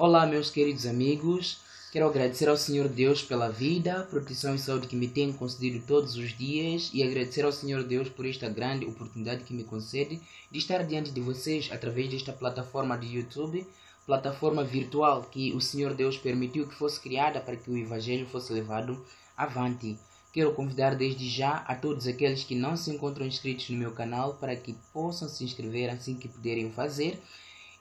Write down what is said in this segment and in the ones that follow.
Olá, meus queridos amigos. Quero agradecer ao Senhor Deus pela vida, proteção e saúde que me tem concedido todos os dias e agradecer ao Senhor Deus por esta grande oportunidade que me concede de estar diante de vocês através desta plataforma de YouTube, plataforma virtual que o Senhor Deus permitiu que fosse criada para que o Evangelho fosse levado avante. Quero convidar desde já a todos aqueles que não se encontram inscritos no meu canal para que possam se inscrever assim que puderem o fazer.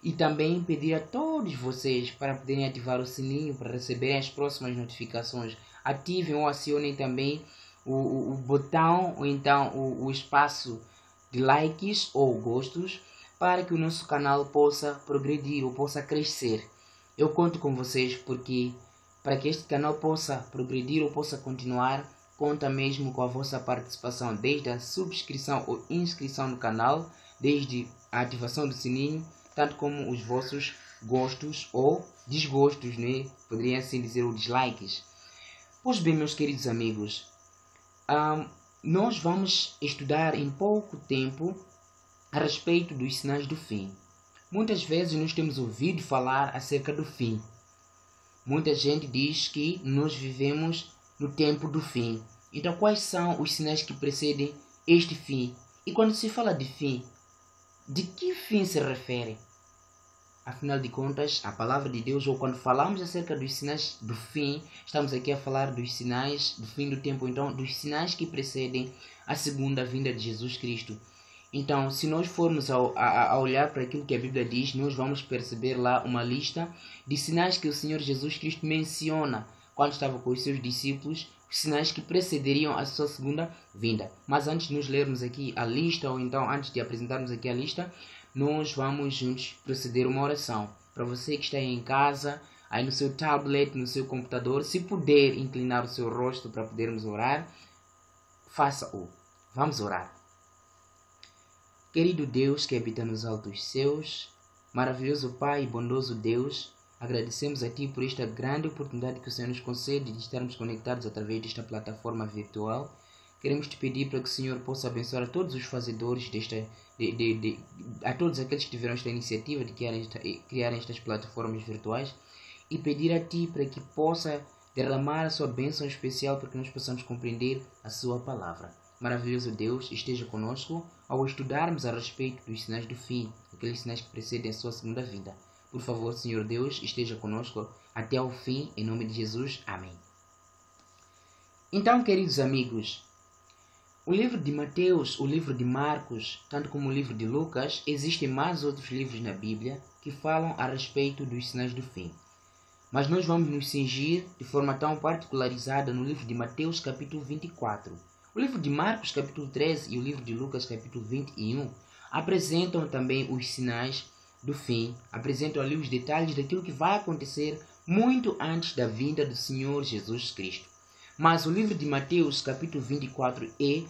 E também pedir a todos vocês para poderem ativar o sininho para receberem as próximas notificações. Ativem ou acionem também o botão ou então o espaço de likes ou gostos para que o nosso canal possa progredir ou possa crescer. Eu conto com vocês porque para que este canal possa progredir ou possa continuar, conta mesmo com a vossa participação, desde a subscrição ou inscrição no canal, desde a ativação do sininho, tanto como os vossos gostos ou desgostos, né? Poderia assim dizer, os dislikes. Pois bem, meus queridos amigos, nós vamos estudar em pouco tempo a respeito dos sinais do fim. Muitas vezes nós temos ouvido falar acerca do fim. Muita gente diz que nós vivemos no tempo do fim. Então, quais são os sinais que precedem este fim? E quando se fala de fim, de que fim se refere? Afinal de contas, a palavra de Deus, ou quando falamos acerca dos sinais do fim, estamos aqui a falar dos sinais do fim do tempo, então dos sinais que precedem a segunda vinda de Jesus Cristo. Então, se nós formos a olhar para aquilo que a Bíblia diz, nós vamos perceber lá uma lista de sinais que o Senhor Jesus Cristo menciona quando estava com os seus discípulos, os sinais que precederiam a sua segunda vinda. Mas antes de nos lermos aqui a lista, ou então antes de apresentarmos aqui a lista, nós vamos juntos proceder uma oração. Para você que está aí em casa, aí no seu tablet, no seu computador, se puder inclinar o seu rosto para podermos orar, faça-o. Vamos orar. Querido Deus que habita nos altos céus, maravilhoso Pai e bondoso Deus, agradecemos a Ti por esta grande oportunidade que o Senhor nos concede de estarmos conectados através desta plataforma virtual. Queremos te pedir para que o Senhor possa abençoar a todos os fazedores a todos aqueles que tiveram esta iniciativa de criarem estas plataformas virtuais e pedir a Ti para que possa derramar a sua bênção especial para que nós possamos compreender a sua palavra. Maravilhoso Deus, esteja conosco ao estudarmos a respeito dos sinais do fim, aqueles sinais que precedem a sua segunda vinda. Por favor, Senhor Deus, esteja conosco até ao fim, em nome de Jesus. Amém. Então, queridos amigos, o livro de Mateus, o livro de Marcos, tanto como o livro de Lucas, existem mais outros livros na Bíblia que falam a respeito dos sinais do fim. Mas nós vamos nos cingir de forma tão particularizada no livro de Mateus, capítulo 24. O livro de Marcos, capítulo 13 e o livro de Lucas, capítulo 21, apresentam também os sinais do fim, apresentam ali os detalhes daquilo que vai acontecer muito antes da vinda do Senhor Jesus Cristo. Mas o livro de Mateus, capítulo 24, é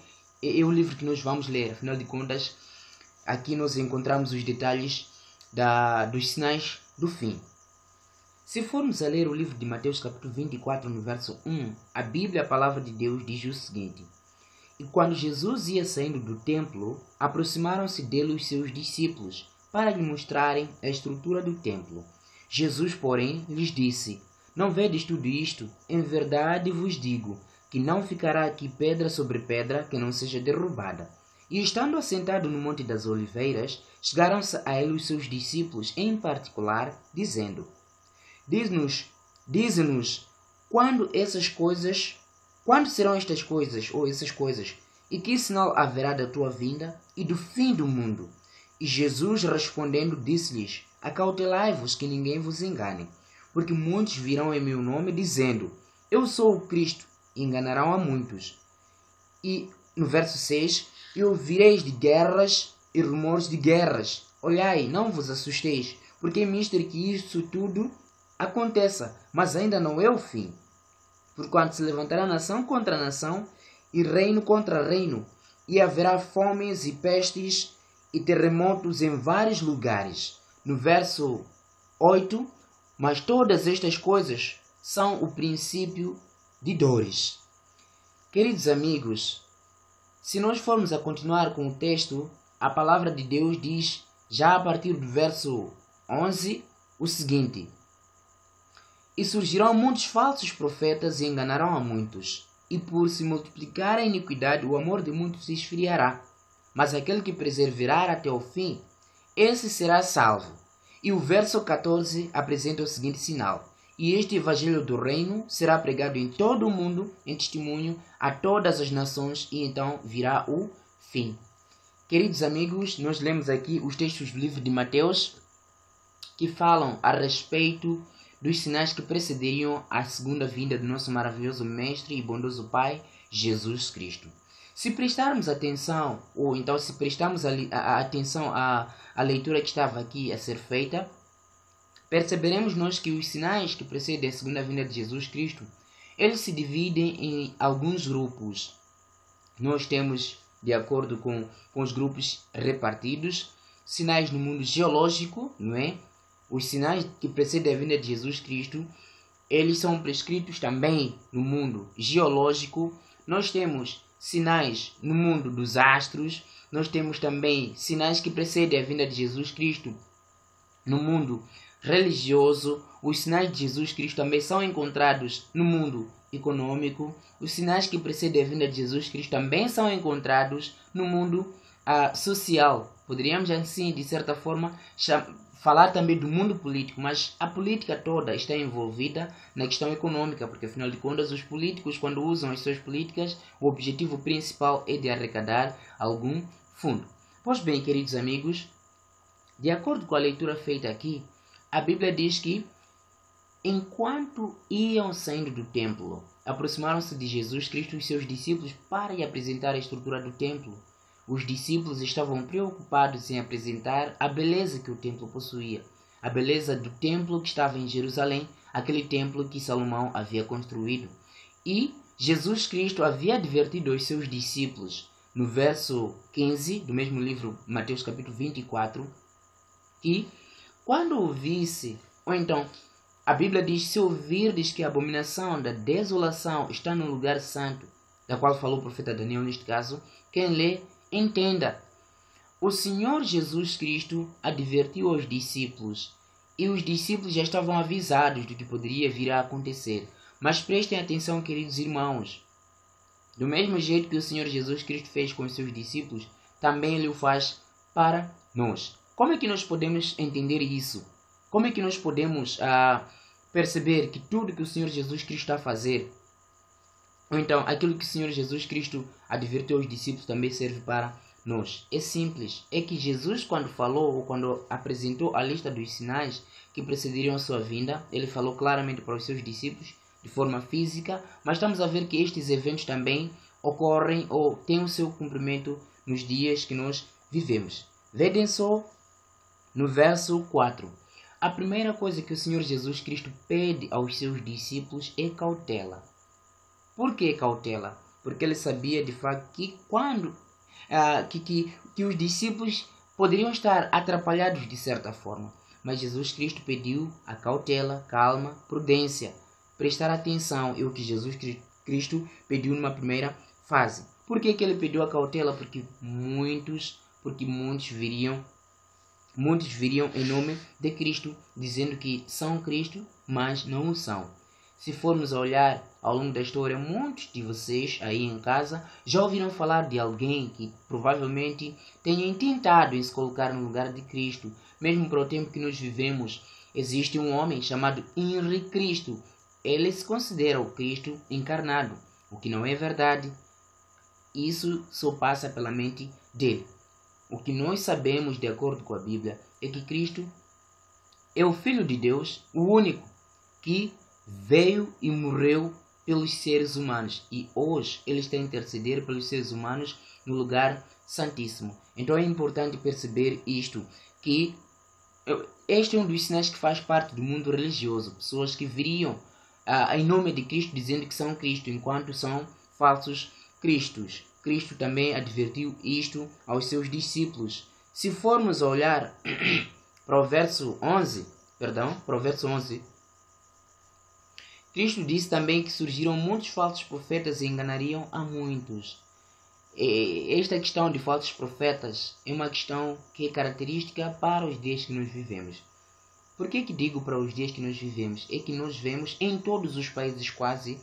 o livro que nós vamos ler. Afinal de contas, aqui nós encontramos os detalhes dos sinais do fim. Se formos a ler o livro de Mateus, capítulo 24, no verso 1, a Bíblia, a palavra de Deus, diz o seguinte: E quando Jesus ia saindo do templo, aproximaram-se dele os seus discípulos, para lhe mostrarem a estrutura do templo. Jesus, porém, lhes disse: Não vedes tudo isto? Em verdade vos digo, que não ficará aqui pedra sobre pedra que não seja derrubada. E estando assentado no Monte das Oliveiras, chegaram-se a ele os seus discípulos, em particular, dizendo: Dize-nos, quando serão estas coisas, ou essas coisas, e que sinal haverá da tua vinda e do fim do mundo? E Jesus, respondendo, disse-lhes: Acautelai-vos que ninguém vos engane, porque muitos virão em meu nome, dizendo: Eu sou o Cristo, e enganarão a muitos. E no verso 6, E ouvireis de guerras e rumores de guerras. Olhai, não vos assusteis, porque é mister que isso tudo aconteça, mas ainda não é o fim. Porquanto se levantará nação contra nação, e reino contra reino, e haverá fomes e pestes e terremotos em vários lugares. No verso 8, mas todas estas coisas são o princípio de dores. Queridos amigos, se nós formos a continuar com o texto, a palavra de Deus diz, já a partir do verso 11, o seguinte: E surgirão muitos falsos profetas e enganarão a muitos. E por se multiplicar a iniquidade, o amor de muitos se esfriará. Mas aquele que perseverar até o fim, esse será salvo. E o verso 14 apresenta o seguinte sinal: e este evangelho do reino será pregado em todo o mundo, em testemunho a todas as nações, e então virá o fim. Queridos amigos, nós lemos aqui os textos do livro de Mateus, que falam a respeito dos sinais que precederiam a segunda vinda do nosso maravilhoso Mestre e bondoso Pai, Jesus Cristo. Se prestarmos atenção, ou então se prestarmos atenção à leitura que estava aqui a ser feita, perceberemos nós que os sinais que precedem a segunda vinda de Jesus Cristo, eles se dividem em alguns grupos. Nós temos, de acordo com os grupos repartidos, sinais no mundo geológico, não é? Os sinais que precedem a vinda de Jesus Cristo, eles são prescritos também no mundo geológico. Nós temos sinais no mundo dos astros. Nós temos também sinais que precedem a vinda de Jesus Cristo no mundo religioso. Os sinais de Jesus Cristo também são encontrados no mundo econômico. Os sinais que precedem a vinda de Jesus Cristo também são encontrados no mundo social. Poderíamos assim, de certa forma, falar também do mundo político, mas a política toda está envolvida na questão econômica, porque afinal de contas os políticos, quando usam as suas políticas, o objetivo principal é de arrecadar algum fundo. Pois bem, queridos amigos, de acordo com a leitura feita aqui, a Bíblia diz que enquanto iam saindo do templo, aproximaram-se de Jesus Cristo e seus discípulos para lhe apresentar a estrutura do templo. Os discípulos estavam preocupados em apresentar a beleza que o templo possuía, a beleza do templo que estava em Jerusalém, aquele templo que Salomão havia construído. E Jesus Cristo havia advertido aos seus discípulos, no verso 15 do mesmo livro, Mateus capítulo 24, que quando ouvisse, ou então, a Bíblia diz, se ouvirdes que a abominação da desolação está no lugar santo, da qual falou o profeta Daniel neste caso, quem lê, entenda. O Senhor Jesus Cristo advertiu aos discípulos, e os discípulos já estavam avisados do que poderia vir a acontecer. Mas prestem atenção, queridos irmãos. Do mesmo jeito que o Senhor Jesus Cristo fez com os seus discípulos, também Ele o faz para nós. Como é que nós podemos entender isso? Como é que nós podemos perceber que tudo que o Senhor Jesus Cristo está a fazer, ou então aquilo que o Senhor Jesus Cristo advertiu aos discípulos, também serve para nós? É simples. É que Jesus, quando falou, ou quando apresentou a lista dos sinais que precederiam a sua vinda, Ele falou claramente para os seus discípulos, de forma física, mas estamos a ver que estes eventos também ocorrem ou têm o seu cumprimento nos dias que nós vivemos. Vedem só no verso 4. A primeira coisa que o Senhor Jesus Cristo pede aos seus discípulos é cautela. Por que cautela? Porque Ele sabia de facto que quando que os discípulos poderiam estar atrapalhados de certa forma. Mas Jesus Cristo pediu a cautela, calma, prudência, prestar atenção. É o que Jesus Cristo pediu numa primeira fase. Por que Ele pediu a cautela? Porque muitos viriam em nome de Cristo, dizendo que são Cristo, mas não o são. Se formos a olhar ao longo da história, muitos de vocês aí em casa já ouviram falar de alguém que provavelmente tenha tentado em se colocar no lugar de Cristo. Mesmo para o tempo que nós vivemos, existe um homem chamado Henri Cristo. Ele se considera o Cristo encarnado, o que não é verdade. Isso só passa pela mente dele. O que nós sabemos, de acordo com a Bíblia, é que Cristo é o Filho de Deus, o único que veio e morreu pelos seres humanos. E hoje Ele está a interceder pelos seres humanos no lugar santíssimo. Então é importante perceber isto, que este é um dos sinais que faz parte do mundo religioso. Pessoas que viriam em nome de Cristo dizendo que são Cristo, enquanto são falsos cristos. Cristo também advertiu isto aos seus discípulos. Se formos a olhar para o verso 11, Cristo disse também que surgiram muitos falsos profetas e enganariam a muitos. Esta questão de falsos profetas é uma questão que é característica para os dias que nós vivemos. Por que digo para os dias que nós vivemos? É que nós vemos em todos os países quase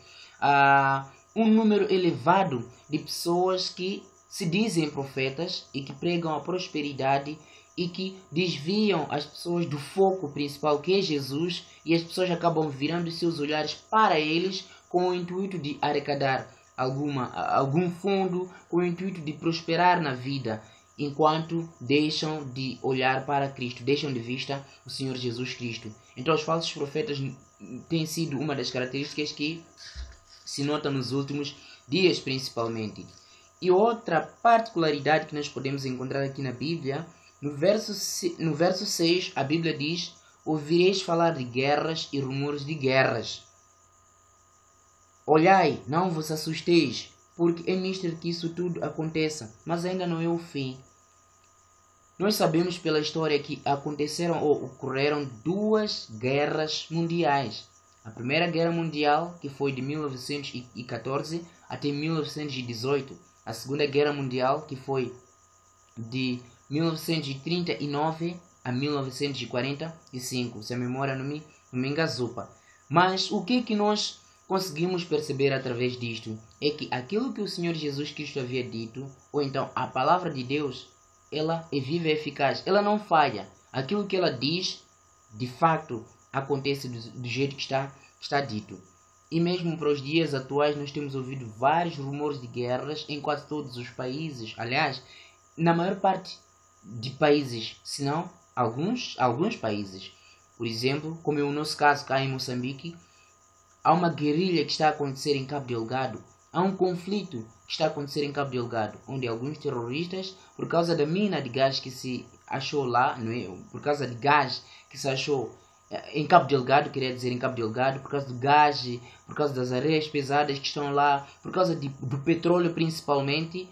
um número elevado de pessoas que se dizem profetas e que pregam a prosperidade e que desviam as pessoas do foco principal, que é Jesus, e as pessoas acabam virando seus olhares para eles com o intuito de arrecadar algum fundo, com o intuito de prosperar na vida, enquanto deixam de olhar para Cristo, deixam de vista o Senhor Jesus Cristo. Então os falsos profetas têm sido uma das características que se nota nos últimos dias principalmente. E outra particularidade que nós podemos encontrar aqui na Bíblia, no verso 6, a Bíblia diz: ouvireis falar de guerras e rumores de guerras. Olhai, não vos assusteis, porque é mister que isso tudo aconteça, mas ainda não é o fim. Nós sabemos pela história que aconteceram ou ocorreram 2 guerras mundiais. A Primeira Guerra Mundial, que foi de 1914 até 1918. A Segunda Guerra Mundial, que foi de 1939 a 1945. Se a memória não me engazupa. Mas o que nós conseguimos perceber através disto? É que aquilo que o Senhor Jesus Cristo havia dito, ou então a palavra de Deus, ela é viva e eficaz. Ela não falha. Aquilo que ela diz, de fato, acontece do jeito que está dito. E mesmo para os dias atuais nós temos ouvido vários rumores de guerras em quase todos os países. Aliás, na maior parte de países, se não alguns países. Por exemplo, como é o nosso caso cá em Moçambique, há uma guerrilha que está a acontecer em Cabo Delgado. Há um conflito que está a acontecer em Cabo Delgado, onde alguns terroristas, por causa da mina de gás que se achou lá, não é? Por causa de gás que se achou em Cabo Delgado, queria dizer em Cabo Delgado, por causa do gás, por causa das areias pesadas que estão lá, por causa do petróleo principalmente,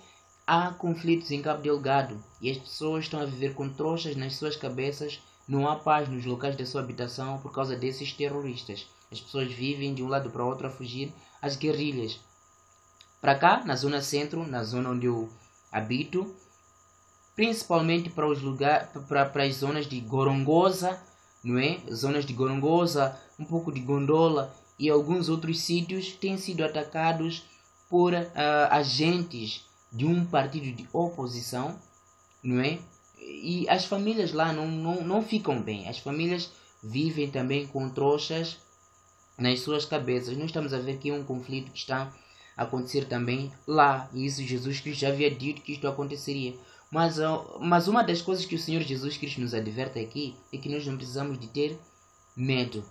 há conflitos em Cabo Delgado e as pessoas estão a viver com trouxas nas suas cabeças, não há paz nos locais da sua habitação por causa desses terroristas. As pessoas vivem de um lado para o outro a fugir às guerrilhas. Para cá, na zona centro, na zona onde eu habito, principalmente para as zonas de Gorongosa, não é? Zonas de Gorongosa, um pouco de Gondola e alguns outros sítios têm sido atacados por agentes de um partido de oposição, não é? E as famílias lá não ficam bem. As famílias vivem também com trouxas nas suas cabeças. Nós estamos a ver que é um conflito que está a acontecer também lá. E isso Jesus Cristo já havia dito que isto aconteceria. Mas uma das coisas que o Senhor Jesus Cristo nos adverte aqui é que nós não precisamos de ter medo.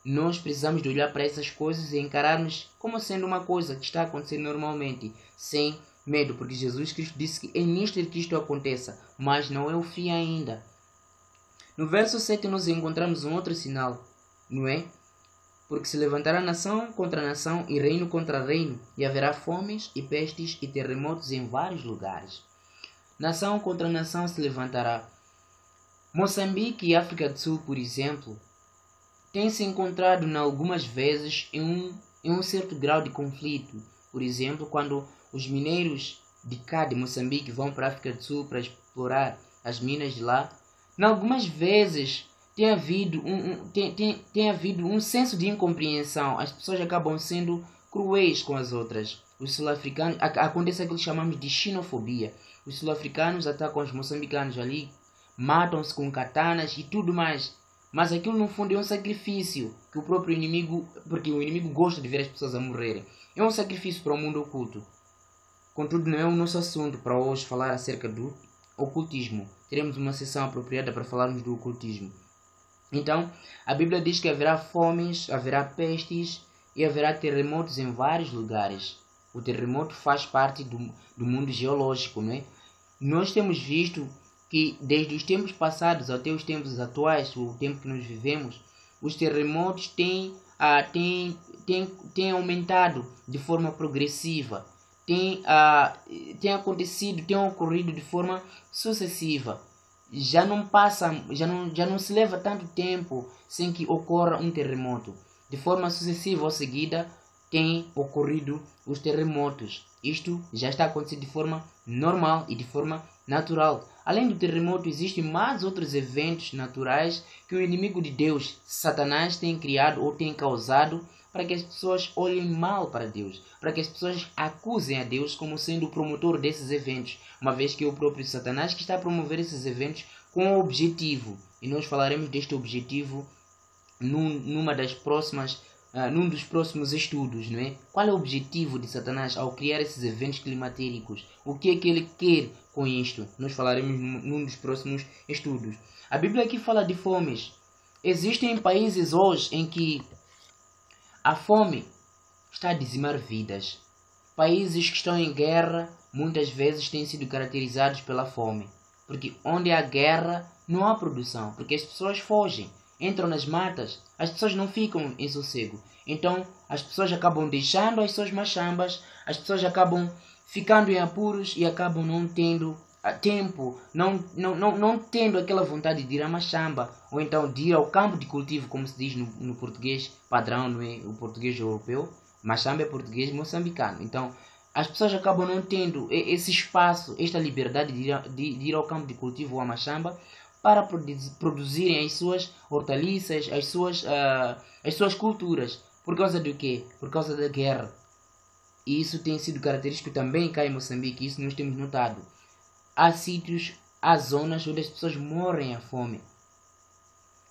Nós precisamos de olhar para essas coisas e encarar-nos como sendo uma coisa que está acontecendo normalmente, sem medo, porque Jesus Cristo disse que é nisto que isto aconteça, mas não é o fim ainda. No verso 7 nós encontramos um outro sinal, não é? Porque se levantará nação contra nação e reino contra reino, e haverá fomes e pestes e terremotos em vários lugares. Nação contra nação se levantará. Moçambique e África do Sul, por exemplo, têm se encontrado algumas vezes em um certo grau de conflito. Por exemplo, quando os mineiros de cá de Moçambique vão para a África do Sul para explorar as minas de lá, algumas vezes tem havido um senso de incompreensão. As pessoas acabam sendo cruéis com as outras. Os sul-africanos, acontece aquilo que chamamos de xenofobia. Os sul-africanos atacam os moçambicanos ali, matam-se com katanas e tudo mais. Mas aquilo no fundo é um sacrifício que o próprio inimigo, porque o inimigo gosta de ver as pessoas a morrerem. É um sacrifício para o mundo oculto. Contudo, não é o nosso assunto para hoje falar acerca do ocultismo. Teremos uma sessão apropriada para falarmos do ocultismo. Então, a Bíblia diz que haverá fomes, haverá pestes e haverá terremotos em vários lugares. O terremoto faz parte do mundo geológico, não é? Nós temos visto que desde os tempos passados até os tempos atuais, o tempo que nós vivemos, os terremotos têm aumentado de forma progressiva, têm ocorrido de forma sucessiva. Já não se leva tanto tempo sem que ocorra um terremoto. De forma sucessiva ou seguida, têm ocorrido os terremotos. Isto já está acontecendo de forma normal e de forma natural. além do terremoto, existem mais outros eventos naturais que o inimigo de Deus, Satanás, tem criado ou tem causado para que as pessoas olhem mal para Deus, para que as pessoas acusem a Deus como sendo o promotor desses eventos, uma vez que é o próprio Satanás que está a promover esses eventos com o objetivo. E nós falaremos deste objetivo num dos próximos estudos, não é? Qual é o objetivo de Satanás ao criar esses eventos climatéricos? O que é que ele quer com isto? Nós falaremos num dos próximos estudos. A Bíblia aqui fala de fomes. Existem países hoje em que a fome está a dizimar vidas. Países que estão em guerra muitas vezes têm sido caracterizados pela fome. Porque onde há guerra não há produção, porque as pessoas fogem, entram nas matas, as pessoas não ficam em sossego. Então as pessoas acabam deixando as suas machambas, as pessoas acabam ficando em apuros e acabam não tendo tempo, não tendo aquela vontade de ir à machamba, ou então de ir ao campo de cultivo, como se diz no português padrão, não é? O português europeu. Machamba é português moçambicano. Então as pessoas acabam não tendo esse espaço, esta liberdade de ir ao campo de cultivo ou à machamba para produzirem as suas hortaliças, as suas culturas. Por causa do quê? Por causa da guerra. E isso tem sido característico também cá em Moçambique, isso nós temos notado. Há sítios, há zonas onde as pessoas morrem à fome.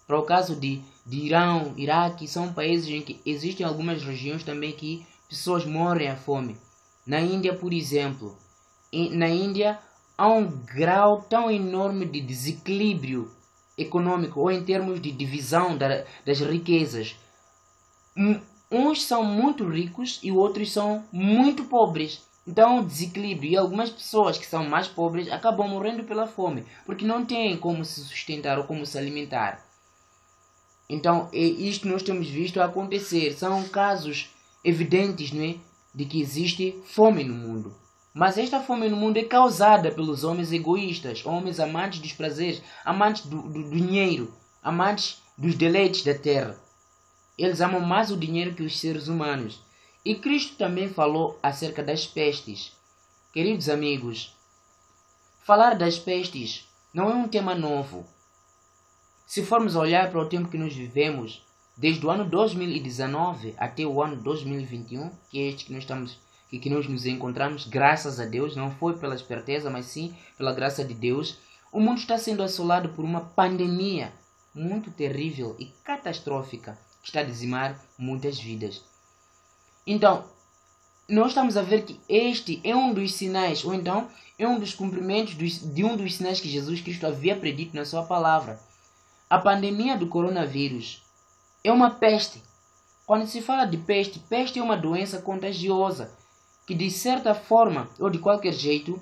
Para o caso de Irão, Iraque, são países em que existem algumas regiões também que pessoas morrem à fome. Na Índia, por exemplo, na Índia há um grau tão enorme de desequilíbrio econômico ou em termos de divisão das riquezas. Uns são muito ricos e outros são muito pobres. Então há um desequilíbrio e algumas pessoas que são mais pobres acabam morrendo pela fome, porque não têm como se sustentar ou como se alimentar. Então isto nós temos visto acontecer. São casos evidentes, não é, de que existe fome no mundo. Mas esta fome no mundo é causada pelos homens egoístas, homens amantes dos prazeres, amantes do dinheiro, amantes dos deleites da terra. Eles amam mais o dinheiro que os seres humanos. E Cristo também falou acerca das pestes. Queridos amigos, falar das pestes não é um tema novo. Se formos olhar para o tempo que nós vivemos, desde o ano 2019 até o ano 2021, que é este que nós nos encontramos, graças a Deus, não foi pela esperteza, mas sim pela graça de Deus, o mundo está sendo assolado por uma pandemia muito terrível e catastrófica, que está a dizimar muitas vidas. Então, nós estamos a ver que este é um dos sinais, ou então é um dos cumprimentos de um dos sinais que Jesus Cristo havia predito na sua palavra. A pandemia do coronavírus é uma peste. Quando se fala de peste, peste é uma doença contagiosa que de certa forma ou de qualquer jeito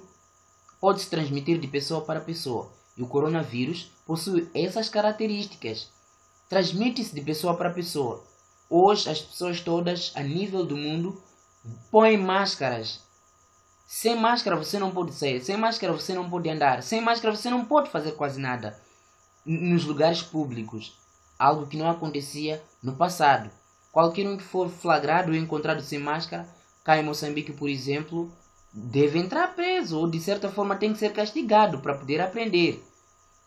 pode se transmitir de pessoa para pessoa. E o coronavírus possui essas características. Transmite-se de pessoa para pessoa. Hoje as pessoas todas a nível do mundo põem máscaras. Sem máscara você não pode sair, sem máscara você não pode andar, sem máscara você não pode fazer quase nada nos lugares públicos. Algo que não acontecia no passado. Qualquer um que for flagrado ou encontrado sem máscara, cá em Moçambique, por exemplo, deve entrar preso ou de certa forma tem que ser castigado para poder aprender.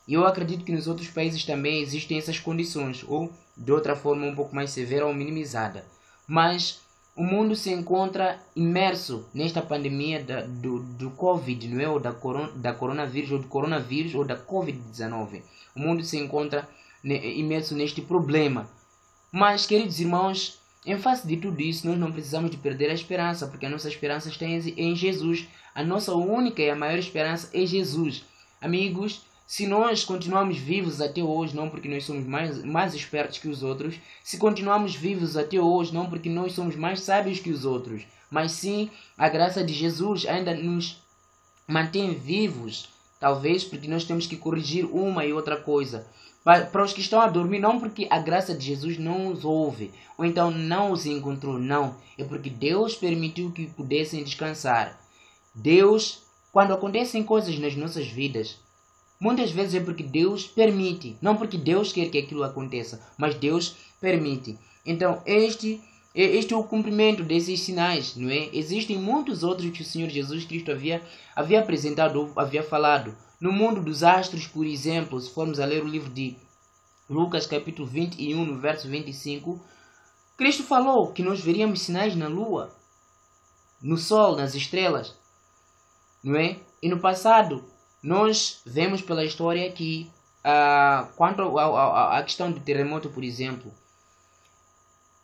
E eu acredito que nos outros países também existem essas condições, ou de outra forma um pouco mais severa ou minimizada. Mas o mundo se encontra imerso nesta pandemia do Covid, não é? Ou da coronavírus, ou do coronavírus, ou da Covid-19. O mundo se encontra imerso neste problema. Mas, queridos irmãos, em face de tudo isso, nós não precisamos de perder a esperança, porque a nossa esperança está em Jesus. A nossa única e a maior esperança é Jesus. Amigos, se nós continuamos vivos até hoje, não porque nós somos mais espertos que os outros, se continuamos vivos até hoje, não porque nós somos mais sábios que os outros, mas sim a graça de Jesus ainda nos mantém vivos, talvez porque nós temos que corrigir uma e outra coisa. Para os que estão a dormir, não porque a graça de Jesus não os ouve, ou então não os encontrou, não. É porque Deus permitiu que pudessem descansar. Deus, quando acontecem coisas nas nossas vidas, muitas vezes é porque Deus permite, não porque Deus quer que aquilo aconteça, mas Deus permite. Então, este é o cumprimento desses sinais, não é? Existem muitos outros que o Senhor Jesus Cristo havia apresentado, havia falado no mundo dos astros, por exemplo, se formos a ler o livro de Lucas capítulo 21, no verso 25, Cristo falou que nós veríamos sinais na lua, no sol, nas estrelas, não é? E no passado, nós vemos pela história que, quanto à questão do terremoto, por exemplo,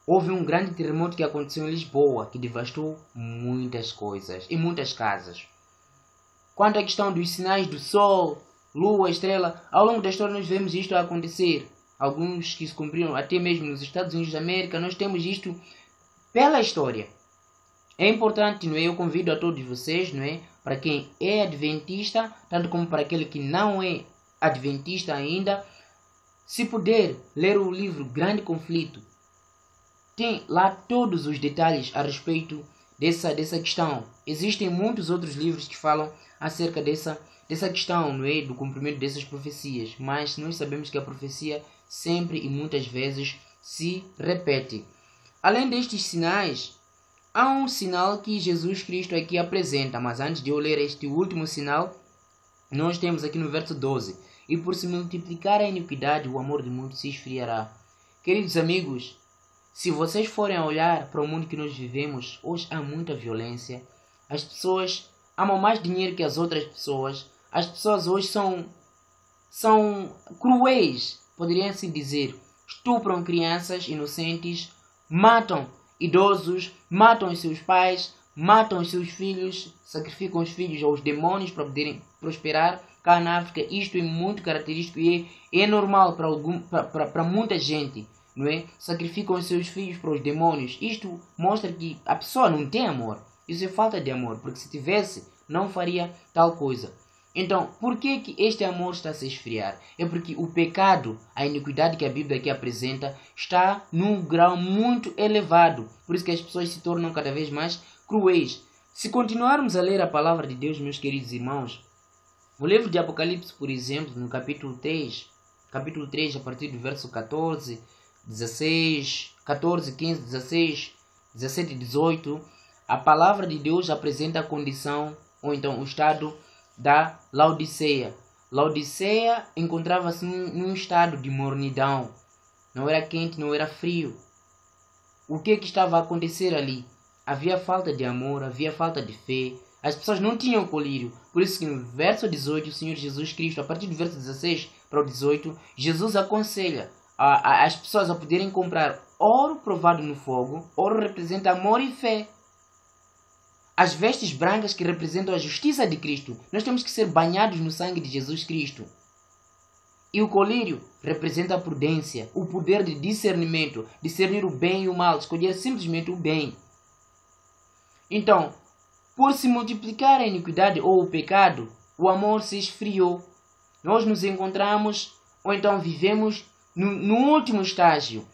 houve um grande terremoto que aconteceu em Lisboa, que devastou muitas coisas e muitas casas. Quanto à questão dos sinais do sol, lua, estrela, ao longo da história nós vemos isto a acontecer. Alguns que se cumpriram até mesmo nos Estados Unidos da América, nós temos isto pela história. É importante, não é? Eu convido a todos vocês, não é? Para quem é adventista, tanto como para aquele que não é adventista ainda, se puder ler o livro Grande Conflito, tem lá todos os detalhes a respeito dessa questão. Existem muitos outros livros que falam acerca dessa questão, não é? Do cumprimento dessas profecias, mas nós sabemos que a profecia sempre e muitas vezes se repete. Além destes sinais, há um sinal que Jesus Cristo aqui apresenta, mas antes de eu ler este último sinal, nós temos aqui no verso 12: e por se multiplicar a iniquidade, o amor de muitos se esfriará. Queridos amigos, se vocês forem a olhar para o mundo que nós vivemos, hoje há muita violência. As pessoas amam mais dinheiro que as outras pessoas. As pessoas hoje são cruéis, poderiam-se dizer. Estupram crianças inocentes, matam idosos, matam os seus pais, matam os seus filhos, sacrificam os filhos aos demônios para poderem prosperar. Cá na África isto é muito característico e é normal para muita gente, não é? Sacrificam os seus filhos para os demônios. Isto mostra que a pessoa não tem amor. Isso é falta de amor, porque se tivesse, não faria tal coisa. Então, por que este amor está a se esfriar? É porque o pecado, a iniquidade que a Bíblia aqui apresenta, está num grau muito elevado. Por isso que as pessoas se tornam cada vez mais cruéis. Se continuarmos a ler a palavra de Deus, meus queridos irmãos, o livro de Apocalipse, por exemplo, no capítulo 3, a partir do verso 14, 16, 14, 15, 16, 17 e 18, a palavra de Deus apresenta a condição, ou então o estado da Laodiceia. Laodiceia encontrava-se num estado de mornidão. Não era quente, não era frio. O que estava a acontecer ali? Havia falta de amor, havia falta de fé. As pessoas não tinham colírio. Por isso que no verso 18, o Senhor Jesus Cristo, a partir do verso 16 para o 18, Jesus aconselha as pessoas a poderem comprar ouro provado no fogo. Ouro representa amor e fé. As vestes brancas que representam a justiça de Cristo. Nós temos que ser banhados no sangue de Jesus Cristo. E o colírio representa a prudência, o poder de discernimento, discernir o bem e o mal, escolher simplesmente o bem. Então, por se multiplicar a iniquidade ou o pecado, o amor se esfriou. Nós nos encontramos, ou então vivemos no último estágio.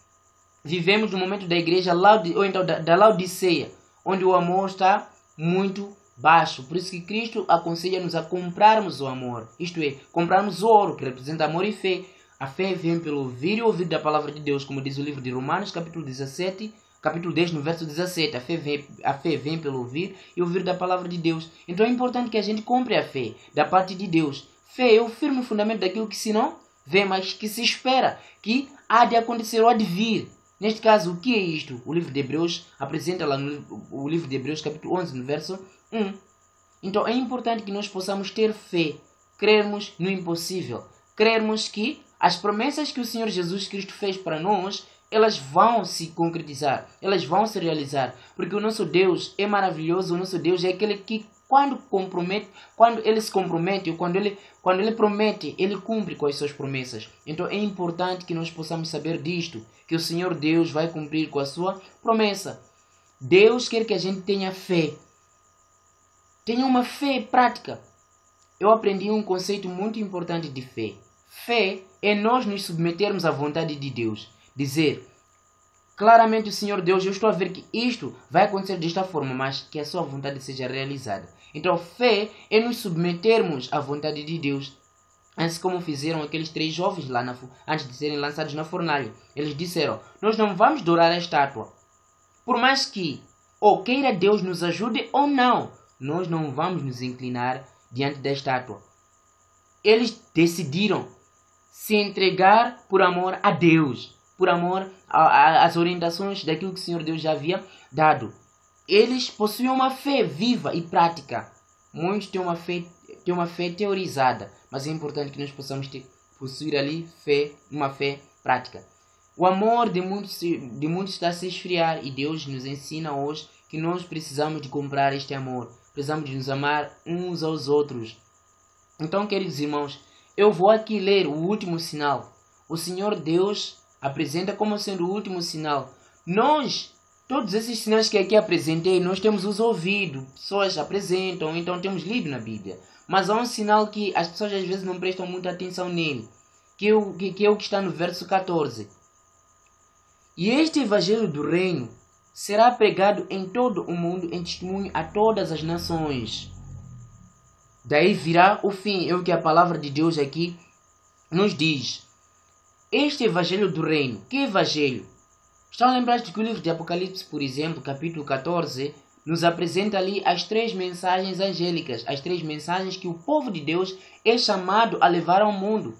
Vivemos no momento da igreja, ou então da Laodiceia, onde o amor está muito baixo. Por isso que Cristo aconselha-nos a comprarmos o amor. Isto é, comprarmos ouro, que representa amor e fé. A fé vem pelo ouvir e ouvir da palavra de Deus, como diz o livro de Romanos, capítulo 10, no verso 17. A fé vem pelo ouvir e ouvir da palavra de Deus. Então é importante que a gente compre a fé da parte de Deus. Fé é o firme fundamento daquilo que se não vê, mas que se espera, que há de acontecer ou há de vir. Neste caso, o que é isto? O livro de Hebreus apresenta lá no livro de Hebreus, capítulo 11, no verso 1. Então é importante que nós possamos ter fé, crermos no impossível, crermos que as promessas que o Senhor Jesus Cristo fez para nós, elas vão se concretizar, elas vão se realizar, porque o nosso Deus é maravilhoso. O nosso Deus é aquele que quando ele se compromete, ou quando ele promete, ele cumpre com as suas promessas. Então é importante que nós possamos saber disto, que o Senhor Deus vai cumprir com a sua promessa. Deus quer que a gente tenha fé. Tenha uma fé prática. Eu aprendi um conceito muito importante de fé. Fé é nós nos submetermos à vontade de Deus. Dizer claramente: o Senhor Deus, eu estou a ver que isto vai acontecer desta forma, mas que a sua vontade seja realizada. Então fé é nos submetermos à vontade de Deus. Assim como fizeram aqueles 3 jovens lá antes de serem lançados na fornalha. Eles disseram: nós não vamos adorar a estátua. Por mais que ou queira Deus nos ajude ou não, nós não vamos nos inclinar diante da estátua. eles decidiram se entregar por amor a Deus, por amor às orientações daquilo que o Senhor Deus já havia dado. Eles possuíam uma fé viva e prática. Muitos têm uma fé teorizada, mas é importante que nós possamos possuir ali uma fé prática. O amor de muitos está a se esfriar e Deus nos ensina hoje que nós precisamos de comprar este amor. Precisamos de nos amar uns aos outros. Então, queridos irmãos, eu vou aqui ler o último sinal. O Senhor Deus apresenta como sendo o último sinal. Todos esses sinais que aqui apresentei, nós temos os ouvidos, pessoas apresentam, então temos lido na Bíblia. Mas há um sinal que as pessoas às vezes não prestam muita atenção nele, que é o que está no verso 14. E este evangelho do reino será pregado em todo o mundo em testemunho a todas as nações. Daí virá o fim, é o que a palavra de Deus aqui nos diz. Este evangelho do reino, que evangelho? Estão lembrados de que o livro de Apocalipse, por exemplo, capítulo 14, nos apresenta ali as 3 mensagens angélicas, as 3 mensagens que o povo de Deus é chamado a levar ao mundo.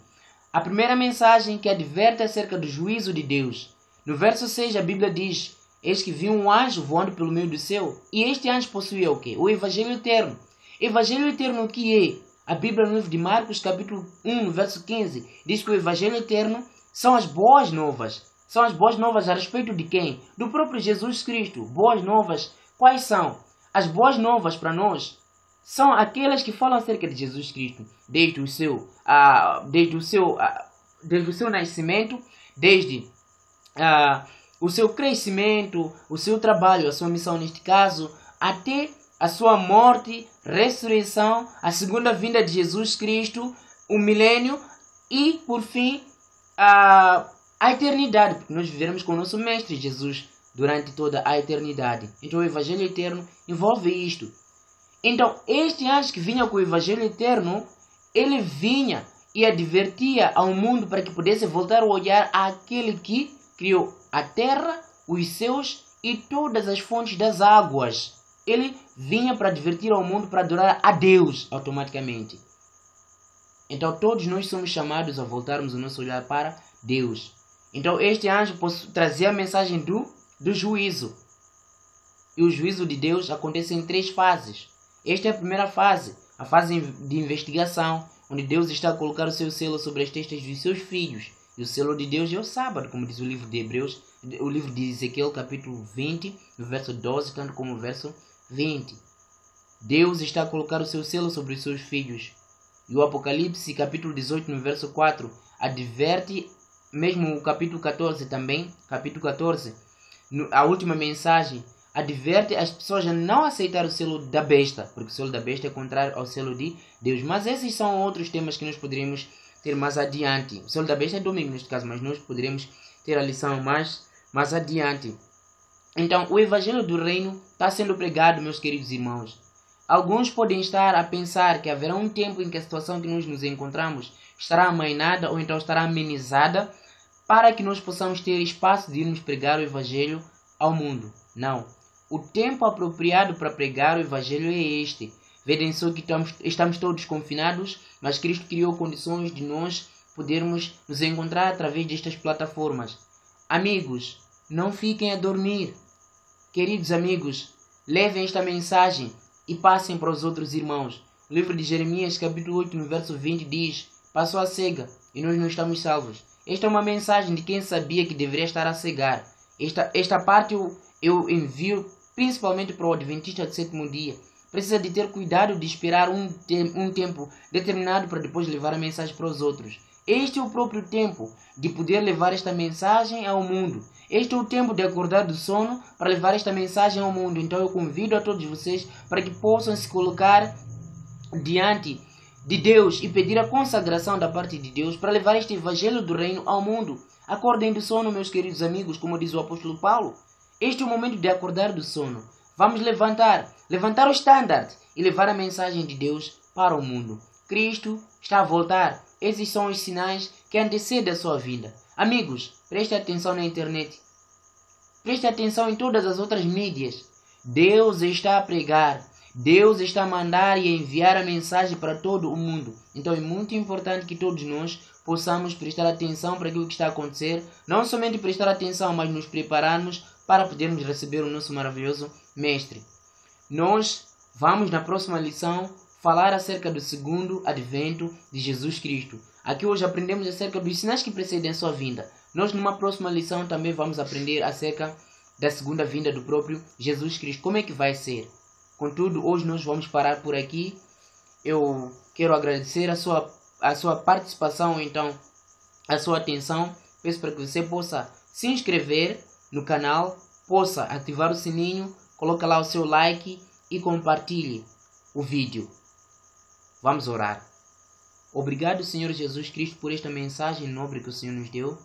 A primeira mensagem que adverte acerca do juízo de Deus. No verso 6 a Bíblia diz: eis que vi um anjo voando pelo meio do céu, e este anjo possuía o quê? O Evangelho Eterno. Evangelho Eterno o que é? A Bíblia no livro de Marcos, capítulo 1, no verso 15, diz que o Evangelho Eterno são as boas novas. São as boas novas a respeito de quem? Do próprio Jesus Cristo. Boas novas. Quais são? As boas novas para nós são aquelas que falam acerca de Jesus Cristo, desde o seu nascimento, desde o seu crescimento, o seu trabalho, a sua missão neste caso, até a sua morte, ressurreição, a segunda vinda de Jesus Cristo, o milênio e, por fim, a eternidade, porque nós viveremos com o nosso Mestre Jesus durante toda a eternidade. Então o Evangelho Eterno envolve isto. Então este anjo que vinha com o Evangelho Eterno, ele vinha e advertia ao mundo para que pudesse voltar a olhar àquele que criou a terra, os céus e todas as fontes das águas. Ele vinha para advertir ao mundo para adorar a Deus automaticamente. Então todos nós somos chamados a voltarmos o nosso olhar para Deus. Então este anjo trazia a mensagem do juízo. E o juízo de Deus acontece em 3 fases. Esta é a primeira fase, a fase de investigação, onde Deus está a colocar o seu selo sobre as testas dos seus filhos. E o selo de Deus é o sábado, como diz o livro de Hebreus, o livro de Ezequiel, capítulo 20, no verso 12, tanto como o verso 20. Deus está a colocar o seu selo sobre os seus filhos. E o Apocalipse, capítulo 18, no verso 4, adverte, mesmo o capítulo 14 também, capítulo 14, a última mensagem, adverte as pessoas a não aceitar o selo da besta, porque o selo da besta é contrário ao selo de Deus. Mas esses são outros temas que nós poderíamos ter mais adiante. O selo da besta é domingo neste caso, mas nós poderemos ter a lição mais adiante. Então, o Evangelho do Reino está sendo pregado, meus queridos irmãos. Alguns podem estar a pensar que haverá um tempo em que a situação que nós nos encontramos estará amainada ou então estará amenizada para que nós possamos ter espaço de irmos pregar o Evangelho ao mundo. Não. O tempo apropriado para pregar o Evangelho é este. Vedem só que estamos todos confinados, mas Cristo criou condições de nós podermos nos encontrar através destas plataformas. Amigos, não fiquem a dormir. Queridos amigos, levem esta mensagem e passem para os outros irmãos. O livro de Jeremias, capítulo 8, no verso 20, diz: passou a cega e nós não estamos salvos. Esta é uma mensagem de quem sabia que deveria estar a cegar. Esta parte eu envio principalmente para o Adventista do 7º dia. Precisa de ter cuidado de esperar um tempo determinado para depois levar a mensagem para os outros. Este é o próprio tempo de poder levar esta mensagem ao mundo. Este é o tempo de acordar do sono para levar esta mensagem ao mundo. Então eu convido a todos vocês para que possam se colocar diante de Deus e pedir a consagração da parte de Deus para levar este Evangelho do Reino ao mundo. Acordem do sono, meus queridos amigos, como diz o apóstolo Paulo. Este é o momento de acordar do sono. Vamos levantar o estandarte e levar a mensagem de Deus para o mundo. Cristo está a voltar. Esses são os sinais que antecedem a sua vinda. Amigos, preste atenção na internet. Preste atenção em todas as outras mídias. Deus está a pregar. Deus está a mandar e a enviar a mensagem para todo o mundo. Então é muito importante que todos nós possamos prestar atenção para aquilo que está a acontecer. Não somente prestar atenção, mas nos prepararmos para podermos receber o nosso maravilhoso Mestre. Nós vamos na próxima lição falar acerca do segundo advento de Jesus Cristo. Aqui hoje aprendemos acerca dos sinais que precedem a sua vinda. Nós numa próxima lição também vamos aprender acerca da segunda vinda do próprio Jesus Cristo. Como é que vai ser? Contudo, hoje nós vamos parar por aqui. Eu quero agradecer a sua participação, então, a sua atenção. Peço para que você possa se inscrever no canal, possa ativar o sininho, coloca lá o seu like e compartilhe o vídeo. Vamos orar. Obrigado, Senhor Jesus Cristo, por esta mensagem nobre que o Senhor nos deu.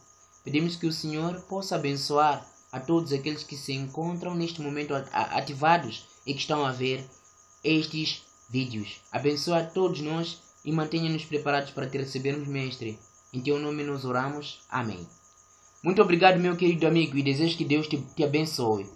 Pedimos que o Senhor possa abençoar a todos aqueles que se encontram neste momento ativados e que estão a ver estes vídeos. Abençoa a todos nós e mantenha-nos preparados para te recebermos, Mestre. Em teu nome nós oramos. Amém. Muito obrigado, meu querido amigo, e desejo que Deus te abençoe.